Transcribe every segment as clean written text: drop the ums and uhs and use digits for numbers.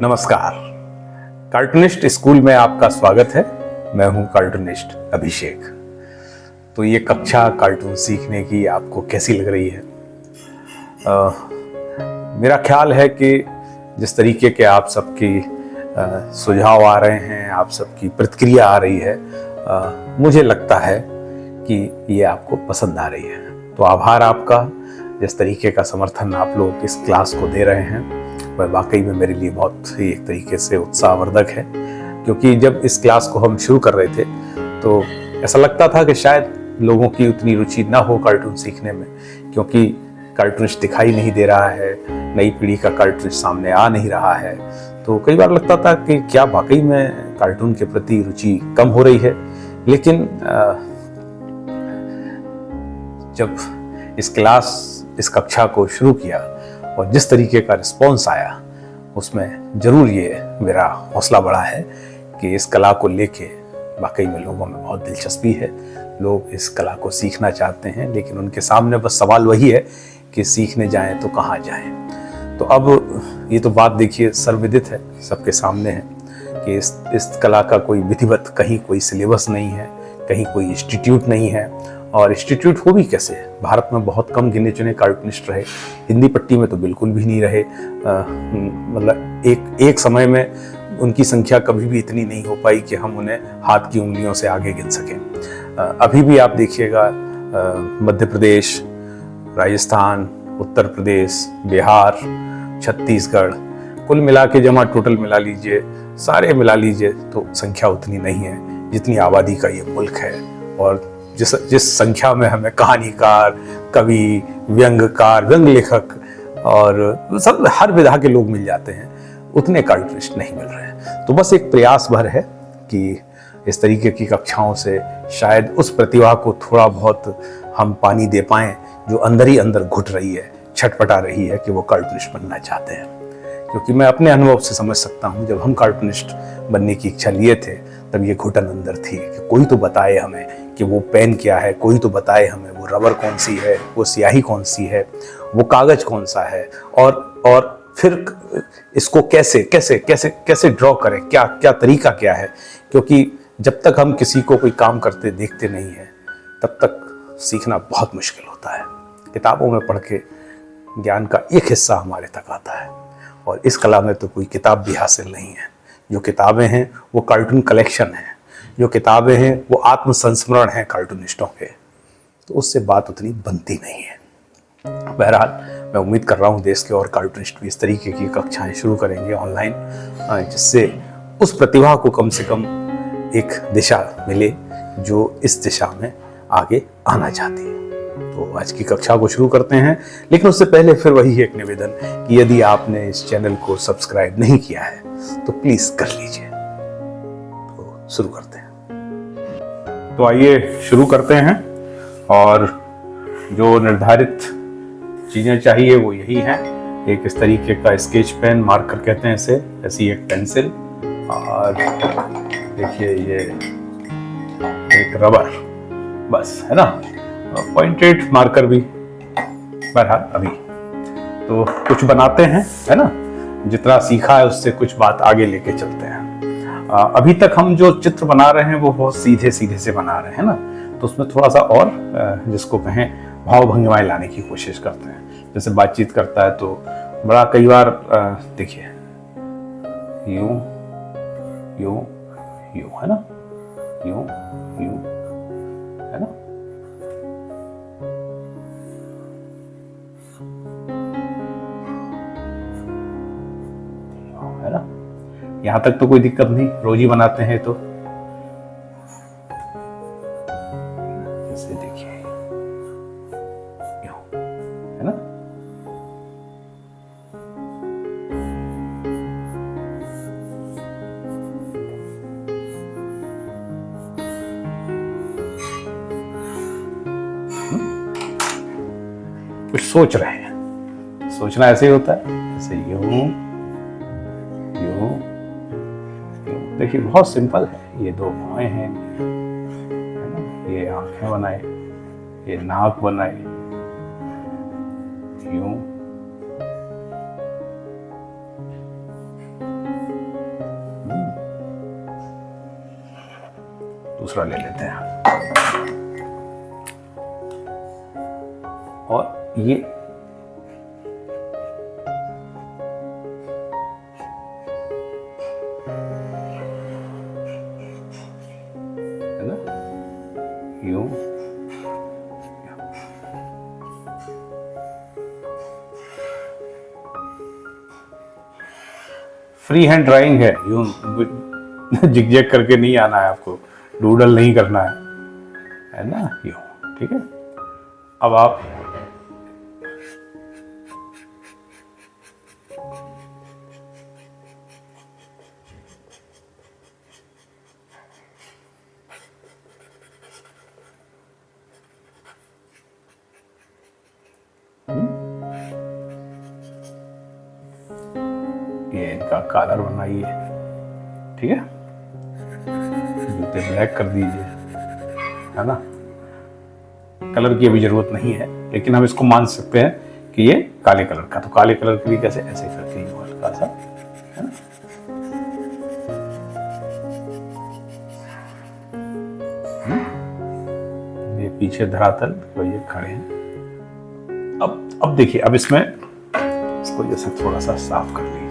नमस्कार। Cartoonist school में आपका स्वागत है। मैं हूं कार्टूनिस्ट अभिषेक। तो ये कक्षा कार्टून सीखने की आपको कैसी लग रही है? मेरा ख्याल है कि जिस तरीके के आप सबकी सुझाव आ रहे हैं, आप सबकी प्रतिक्रिया आ रही है, मुझे लगता है कि ये आपको पसंद आ रही है। तो आभार आपका। जिस तरीके का समर्थन आप लोग इस क्लास को दे रहे हैं वह वाकई में मेरे लिए बहुत ही एक तरीके से उत्साहवर्धक है, क्योंकि जब इस क्लास को हम शुरू कर रहे थे तो ऐसा लगता था कि शायद लोगों की उतनी रुचि ना हो कार्टून सीखने में, क्योंकि कार्टूनिस्ट दिखाई नहीं दे रहा है, नई पीढ़ी का कार्टूनिस्ट सामने आ नहीं रहा है। तो कई बार लगता था कि क्या वाकई में कार्टून के प्रति रुचि कम हो रही है। लेकिन जब इस कक्षा को शुरू किया और जिस तरीके का रिस्पॉन्स आया, उसमें जरूर ये मेरा हौसला बढ़ा है कि इस कला को लेके वाकई में लोगों में बहुत दिलचस्पी है। लोग इस कला को सीखना चाहते हैं, लेकिन उनके सामने बस सवाल वही है कि सीखने जाएं तो कहाँ जाएं। तो अब ये तो बात देखिए सर्वविदित है, सबके सामने है कि इस कला का कोई विधिवत कहीं कोई सिलेबस नहीं है, कहीं कोई इंस्टीट्यूट नहीं है। और इंस्टीट्यूट हो भी कैसे? भारत में बहुत कम गिने चुने कार्टूनिस्ट रहे, हिंदी पट्टी में तो बिल्कुल भी नहीं रहे। मतलब एक समय में उनकी संख्या कभी भी इतनी नहीं हो पाई कि हम उन्हें हाथ की उंगलियों से आगे गिन सकें। अभी भी आप देखिएगा मध्य प्रदेश, राजस्थान, उत्तर प्रदेश, बिहार, छत्तीसगढ़, कुल मिला के जमा टोटल मिला लीजिए, सारे मिला लीजिए तो संख्या उतनी नहीं है जितनी आबादी का ये मुल्क है। और जिस संख्या में हमें कहानीकार, कवि, व्यंग्यकार, व्यंग लेखक और सब हर विधा के लोग मिल जाते हैं, उतने कार्टूनिस्ट नहीं मिल रहे हैं। तो बस एक प्रयास भर है कि इस तरीके की कक्षाओं से शायद उस प्रतिभा को थोड़ा बहुत हम पानी दे पाएं जो अंदर ही अंदर घुट रही है, छटपटा रही है कि वो कार्टूनिस्ट बनना चाहते हैं। क्योंकि मैं अपने अनुभव से समझ सकता हूँ, जब हम कार्टूनिस्ट बनने की इच्छा लिए थे तब ये घुटन अंदर थी कि कोई तो बताए हमें कि वो पेन क्या है, कोई तो बताए हमें वो रबर कौन सी है, वो स्याही कौन सी है, वो कागज कौन सा है, और फिर इसको कैसे कैसे कैसे कैसे ड्रॉ करें, क्या क्या तरीका क्या है। क्योंकि जब तक हम किसी को कोई काम करते देखते नहीं है तब तक सीखना बहुत मुश्किल होता है। किताबों में पढ़ के ज्ञान का एक हिस्सा हमारे तक आता है, और इस कला में तो कोई किताब भी हासिल नहीं है। जो किताबें हैं वो कार्टून कलेक्शन है, जो किताबें हैं वो आत्मसंस्मरण हैं कार्टूनिस्टों के। तो उससे बात उतनी बनती नहीं है। बहरहाल मैं उम्मीद कर रहा हूँ देश के और कार्टूनिस्ट भी इस तरीके की कक्षाएं शुरू करेंगे ऑनलाइन, जिससे उस प्रतिभा को कम से कम एक दिशा मिले जो इस दिशा में आगे आना चाहती है। तो आज की कक्षा को शुरू करते हैं, लेकिन उससे पहले फिर वही एक निवेदन कि यदि आपने इस चैनल को सब्सक्राइब नहीं किया है तो प्लीज कर लीजिए। तो शुरू करते हैं। तो आइए शुरू करते हैं, और जो निर्धारित चीजें चाहिए वो यही हैं। एक इस तरीके का स्केच पेन, मार्कर कहते हैं इसे, ऐसी एक पेंसिल, और देखिए ये एक रबर, बस है ना, पॉइंटेड मार्कर भी। बहरहाल अभी तो कुछ बनाते हैं, है ना, जितना सीखा है उससे कुछ बात आगे लेके चलते हैं। अभी तक हम जो चित्र बना रहे हैं वो बहुत सीधे सीधे से बना रहे हैं ना, तो उसमें थोड़ा सा और जिसको कहें भाव भंगिमाएं लाने की कोशिश करते हैं। जैसे बातचीत करता है तो बड़ा कई बार देखिए यूं यूं यूं, है ना, यूं यूं, है ना, है ना। यहां तक तो कोई दिक्कत नहीं, रोज ही बनाते हैं। तो जैसे देखिए है ना, कुछ सोच रहे हैं। सोचना ऐसे ही होता है, ऐसे यूं यूं। देखिए बहुत सिंपल है। ये दो भौएं हैं, है ना, ये आंखें बनाए, ये नाक बनाए, यूं दूसरा ले लेते हैं और ये है ना, यूं फ्री हैंड ड्राइंग है, यूं जिग करके नहीं आना है आपको, डूडल नहीं करना है ना, यूं। ठीक है, अब आप ये इनका कलर बनाइए। ठीक है, जूते ब्लैक कर दीजिए, है ना। कलर की अभी जरूरत नहीं है, लेकिन हम इसको मान सकते हैं कि ये काले कलर का, तो काले कलर के लिए कैसे, ऐसे करके हल्का सा, है ना। ये पीछे धरातल तो ये खड़े हैं। अब देखिए, अब इसमें इसको जैसे थोड़ा सा साफ कर लीजिए,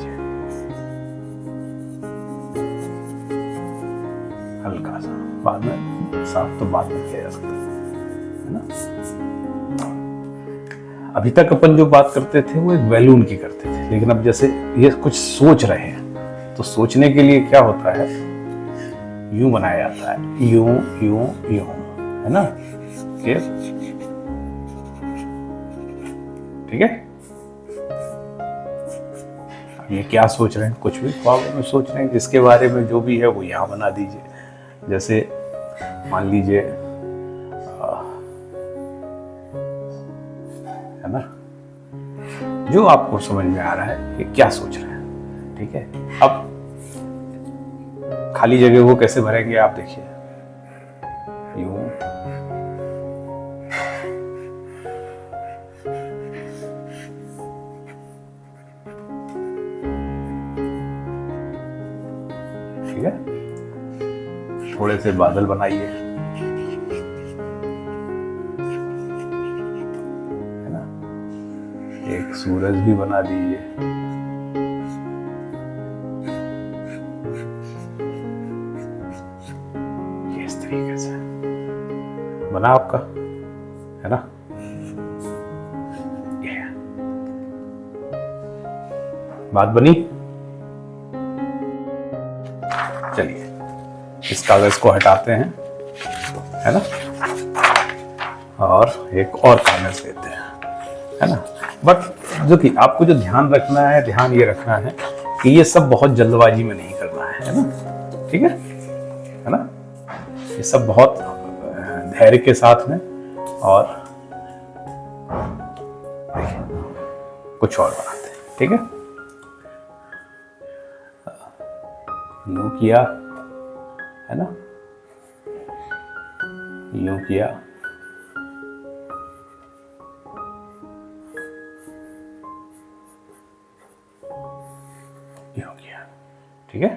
हल्का सा, बाद में साफ तो बाद में किया जा सकता है ना। अभी तक अपन जो बात करते थे वो एक बैलून की करते थे, लेकिन अब जैसे ये कुछ सोच रहे हैं, तो सोचने के लिए क्या होता है, यूं बनाया जाता है, यूं यूं यूं, है ना। ठीक है, अब ये क्या सोच रहे हैं, कुछ भी ख्वाब में सोच रहे हैं, जिसके बारे में जो भी है वो यहाँ बना दीजिए। जैसे मान लीजिए, है ना, जो आपको समझ में आ रहा है कि क्या सोच रहे हैं। ठीक है, अब खाली जगह वो कैसे भरेंगे आप देखिए, यूं, ठीक है, थोड़े से बादल बनाइए, है ना, एक सूरज भी बना दीजिए, ये इस तरीके से बना आपका, है ना। ये बात बनी। चलिए इस कागज को हटाते हैं, है ना, और एक और कागज लेते हैं, है ना। बट जो कि आपको जो ध्यान रखना है, ध्यान ये रखना है कि ये सब बहुत जल्दबाजी में नहीं करना है ना। ठीक है ना, ये सब बहुत धैर्य के साथ में, और देखिए कुछ और बनाते हैं। ठीक है, यूं किया, है ना, यूं किया, यूं किया। ठीक है,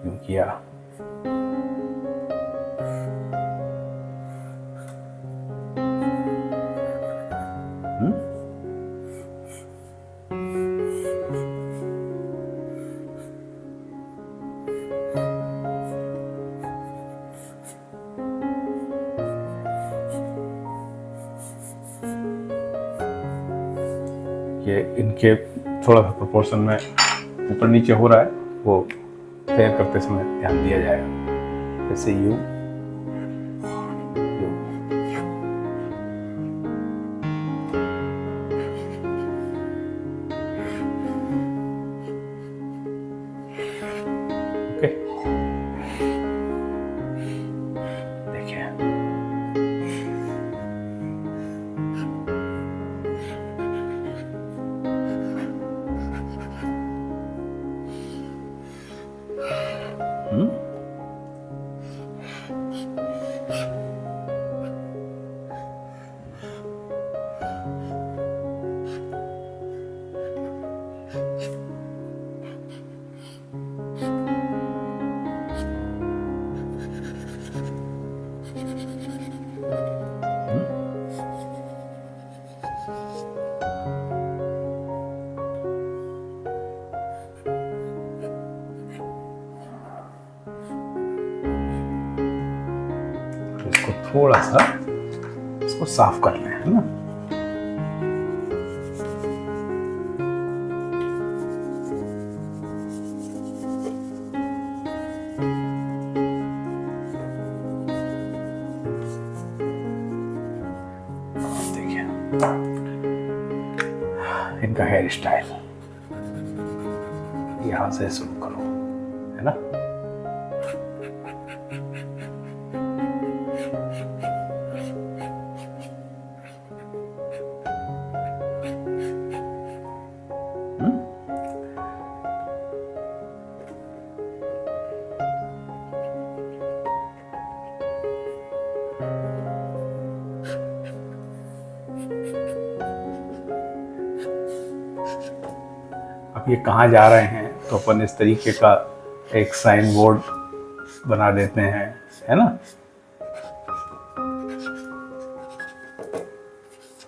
यूं किया, ये इनके थोड़ा सा प्रोपोर्शन में ऊपर नीचे हो रहा है, वो फेयर करते समय ध्यान दिया जाएगा। जैसे यूं, ओके, देखिए थोड़ा सा इसको साफ कर लें, है ना। देखिए इनका हेयर स्टाइल यहां से शुरू करो, है ना। अब ये कहाँ जा रहे हैं तो अपन इस तरीके का एक साइन बोर्ड बना देते हैं, है ना।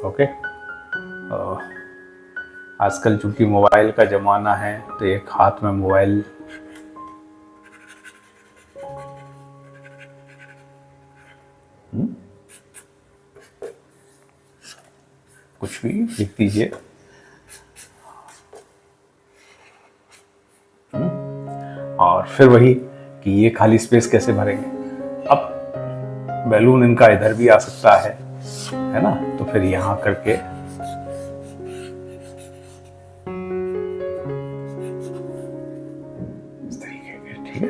ओके। आजकल चूंकि मोबाइल का ज़माना है तो एक हाथ में मोबाइल कुछ भी लिख दीजिए। और फिर वही कि ये खाली स्पेस कैसे भरेंगे। अब बैलून इनका इधर भी आ सकता है ना। तो फिर यहां करके इस तरीके के, ठीक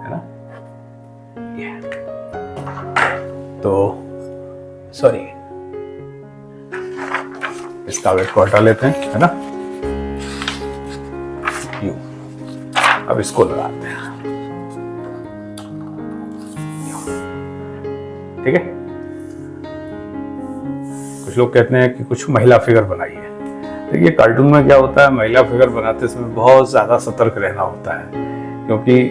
है ना। ये तो सॉरी, इसका वेट को हटा लेते हैं, है ना। यूं अब इसको लगाते हैं, ठीक है। कुछ लोग कहते हैं कि कुछ महिला फिगर बनाइए। देखिए कार्टून में क्या होता है, महिला फिगर बनाते समय बहुत ज़्यादा सतर्क रहना होता है, क्योंकि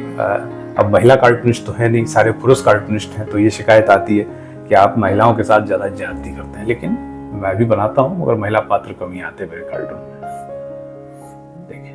अब महिला कार्टूनिस्ट तो है नहीं, सारे पुरुष कार्टूनिस्ट हैं। तो ये शिकायत आती है कि आप महिलाओं के साथ ज़्यादा ज्यादती करते हैं। लेकिन मैं भी बनाता हूँ मगर महिला पात्र कम ही आते मेरे कार्टून में। देखिए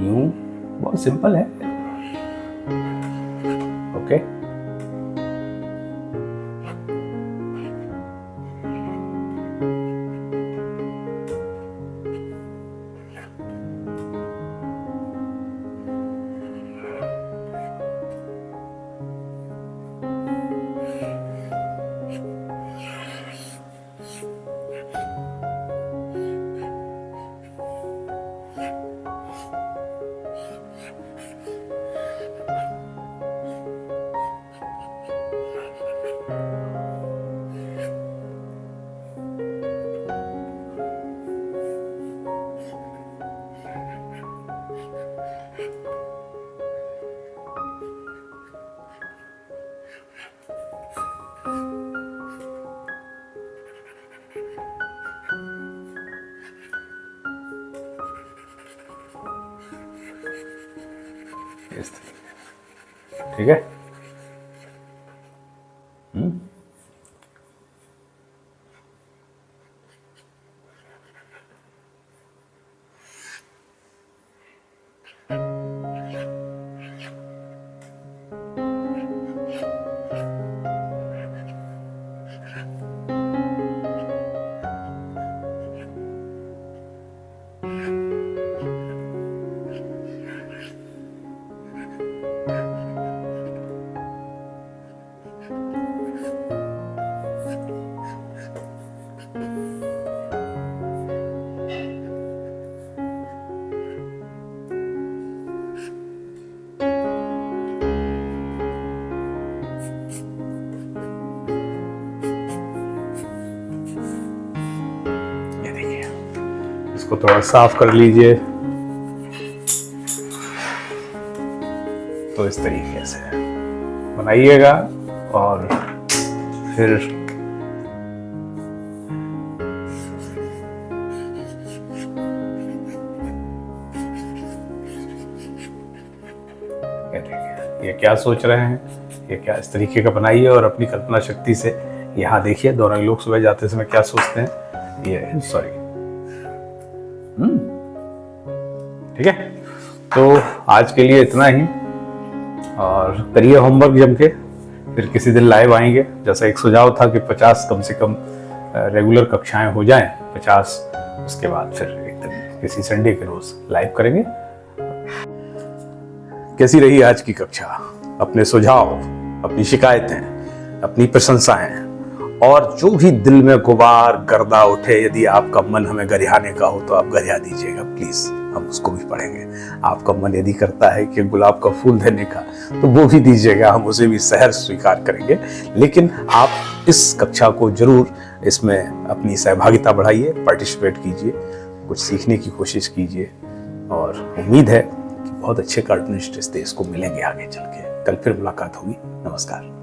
यूं, बहुत सिंपल है। ओके। इस तरीके, ठीक है। इसको थोड़ा साफ कर लीजिए। तो इस तरीके से बनाइएगा और फिर ये क्या सोच रहे हैं, ये क्या इस तरीके का बनाइए और अपनी कल्पना शक्ति से यहाँ देखिए दोनों ही लोग सुबह जाते समय क्या सोचते हैं। ये सॉरी, ठीक है। तो आज के लिए इतना ही, और करिए होमवर्क जम के, फिर किसी दिन लाइव आएंगे। जैसा एक सुझाव था कि 50 कम से कम रेगुलर कक्षाएं हो जाएं, 50, उसके बाद फिर एक दिन किसी संडे के रोज लाइव करेंगे। कैसी रही आज की कक्षा? अपने सुझाव, अपनी शिकायतें, अपनी प्रशंसाएं और जो भी दिल में गुबार गर्दा उठे, यदि आपका मन हमें गरियाने का हो तो आप गरिया दीजिएगा प्लीज, हम उसको भी पढ़ेंगे। आपका मन यदि करता है कि गुलाब का फूल देने का, तो वो भी दीजिएगा, हम उसे भी सहर्ष स्वीकार करेंगे। लेकिन आप इस कक्षा को जरूर इसमें अपनी सहभागिता बढ़ाइए, पार्टिसिपेट कीजिए, कुछ सीखने की कोशिश कीजिए, और उम्मीद है कि बहुत अच्छे कार्टूनिस्ट इस देश को मिलेंगे आगे चल के। कल फिर मुलाकात होगी। नमस्कार।